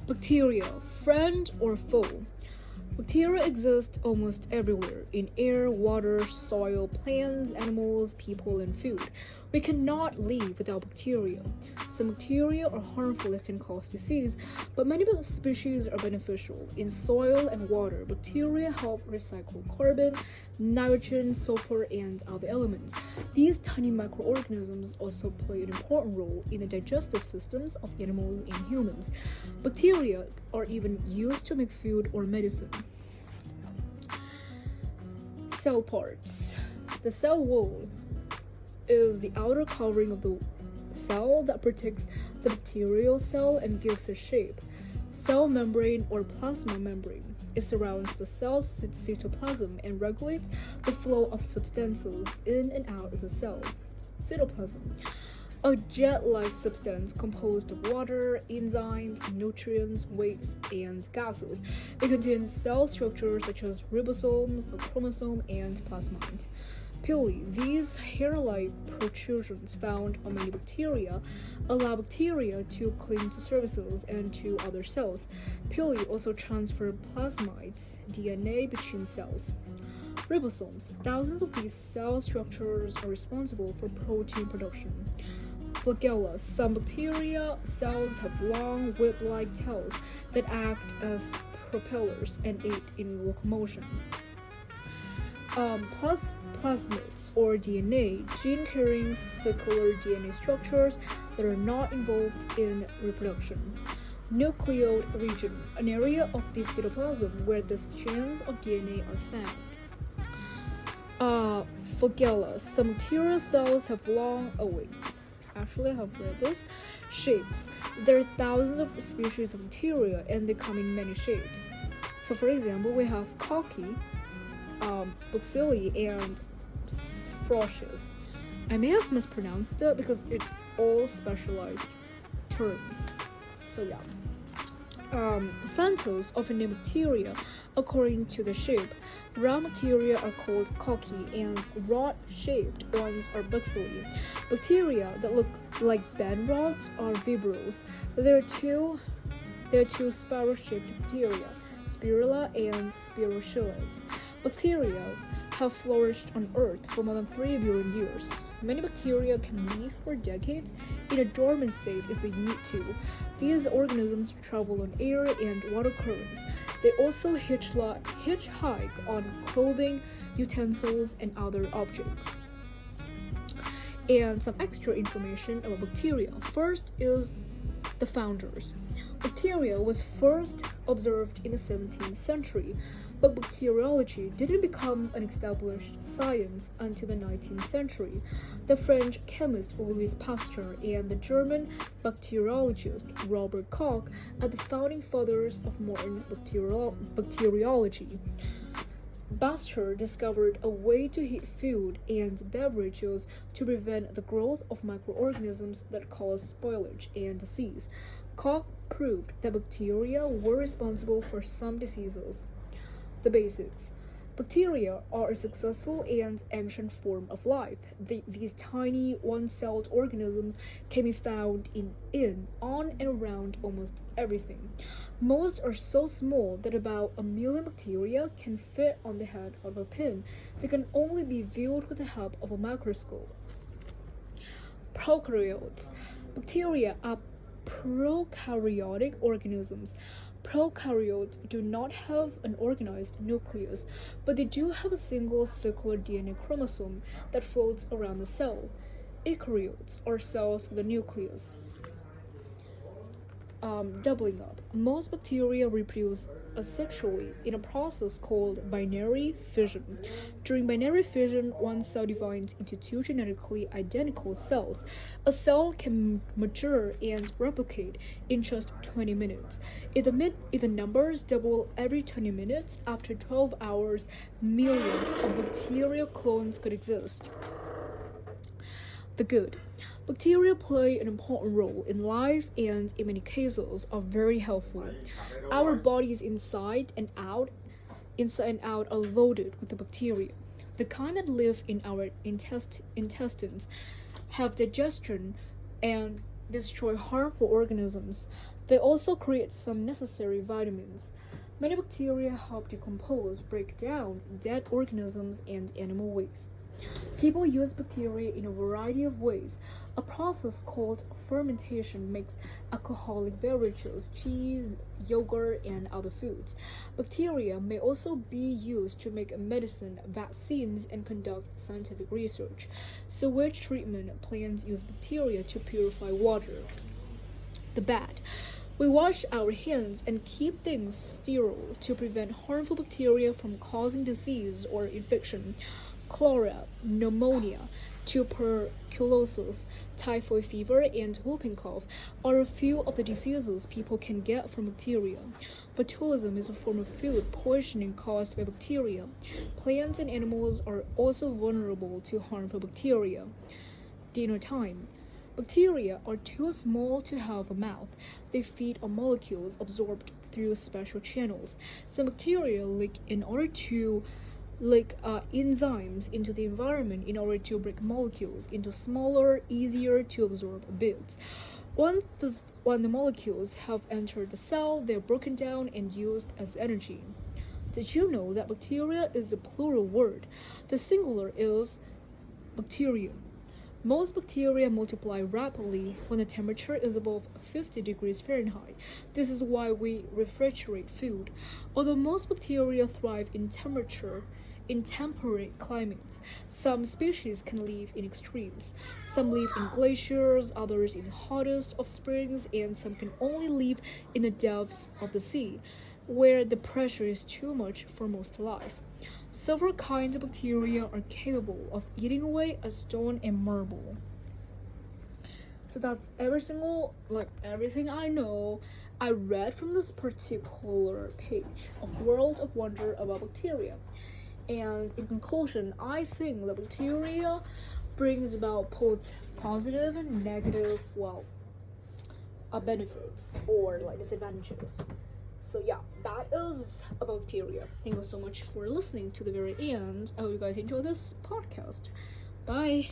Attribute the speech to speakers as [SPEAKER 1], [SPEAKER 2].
[SPEAKER 1] Bacteria, friend or foe? Bacteria exist almost everywhere in air, water, soil, plants, animals, people, and food. We cannot live without bacteria. Some bacteria are harmful and can cause disease, but many species are beneficial. In soil and water, bacteria help recycle carbon, nitrogen, sulfur, and other elements. These tiny microorganisms also play an important role in the digestive systems of animals and humans. Bacteria are even used to make food or medicine. Cell parts. The cell wall is the outer covering of the cell that protects the bacterial cell and gives it shape. Cell membrane or plasma membrane. It surrounds the cell's cytoplasm and regulates the flow of substances in and out of the cell. Cytoplasm. A jet-like substance composed of water, enzymes, nutrients, wastes, and gases. It contains cell structures such as ribosomes, a chromosome, and plasmids. Pili. These hair-like protrusions found on many bacteria allow bacteria to cling to surfaces and to other cells. Pili also transfer plasmids, DNA, between cells. Ribosomes. Thousands of these cell structures are responsible for protein production. Flagella. Some bacteria cells have long, whip-like tails that act as propellers and aid in locomotion. Plasmids or DNA, gene-carrying circular DNA structures that are not involved in reproduction. Nucleoid region, an area of the cytoplasm where the strands of DNA are found. Flagella. Some bacterial cells have long, I have read this, shapes. There are thousands of species of bacteria and they come in many shapes. So for example, we have Cocci, Bacilli, and Froches. I may have mispronounced it because it's all specialized terms. So yeah. Centers often name bacteria according to the shape. Round bacteria are called Cocci and rod-shaped ones are Bacilli. Bacteria that look like bend rods are Vibros. There are two spiral-shaped bacteria, Spirilla and Spirochilids. Bacteria have flourished on Earth for more than 3 billion years. Many bacteria can live for decades in a dormant state if they need to. These organisms travel on air and water currents. They also hitchhike on clothing, utensils, and other objects. And some extra information about bacteria. First is the founders. Bacteria was first observed in the 17th century, but bacteriology didn't become an established science until the 19th century. The French chemist Louis Pasteur and the German bacteriologist Robert Koch are the founding fathers of modern bacteriology. Pasteur discovered a way to heat food and beverages to prevent the growth of microorganisms that cause spoilage and disease. Koch proved that bacteria were responsible for some diseases. The basics. Bacteria are a successful and ancient form of life. These tiny, one-celled organisms can be found in, on, and around almost everything. Most are so small that about 1 million bacteria can fit on the head of a pin. They can only be viewed with the help of a microscope. Prokaryotes. Bacteria are prokaryotic organisms. Prokaryotes do not have an organized nucleus, but they do have a single circular DNA chromosome that floats around the cell. Eukaryotes are cells with a nucleus. Doubling up. Most bacteria reproduce asexually in a process called binary fission. During binary fission, one cell divides into two genetically identical cells. A cell can mature and replicate in just 20 minutes. If the numbers double every 20 minutes, after 12 hours, millions of bacterial clones could exist. The good. Bacteria play an important role in life and, in many cases, are very helpful. Our bodies inside and out are loaded with the bacteria. The kind that live in our intestines have digestion and destroy harmful organisms, they also create some necessary vitamins. Many bacteria help decompose, break down dead organisms and animal waste. People use bacteria in a variety of ways. A process called fermentation makes alcoholic beverages, cheese, yogurt, and other foods. Bacteria may also be used to make medicine, vaccines, and conduct scientific research. Sewage treatment plants use bacteria to purify water. The bad. We wash our hands and keep things sterile to prevent harmful bacteria from causing disease or infection. Cholera, pneumonia, tuberculosis, typhoid fever, and whooping cough are a few of the diseases people can get from bacteria. Botulism is a form of food poisoning caused by bacteria. Plants and animals are also vulnerable to harmful bacteria. Denotype. Bacteria are too small to have a mouth. They feed on molecules absorbed through special channels. Some bacteria leak enzymes into the environment in order to break molecules into smaller, easier to absorb bits. When the molecules have entered the cell, they are broken down and used as energy. Did you know that bacteria is a plural word? The singular is bacterium. Most bacteria multiply rapidly when the temperature is above 50 degrees Fahrenheit. This is why we refrigerate food. Although most bacteria thrive in temperate climates, some species can live in extremes. Some live in glaciers, others in the hottest of springs, and some can only live in the depths of the sea, where the pressure is too much for most life. Several kinds of bacteria are capable of eating away a stone and marble. So that's everything I know I read from this particular page of World of Wonder about bacteria. And in conclusion, I think that bacteria brings about both positive and negative, benefits or disadvantages. So yeah, that is a bacteria. Thank you so much for listening to the very end. I hope you guys enjoy this podcast. Bye.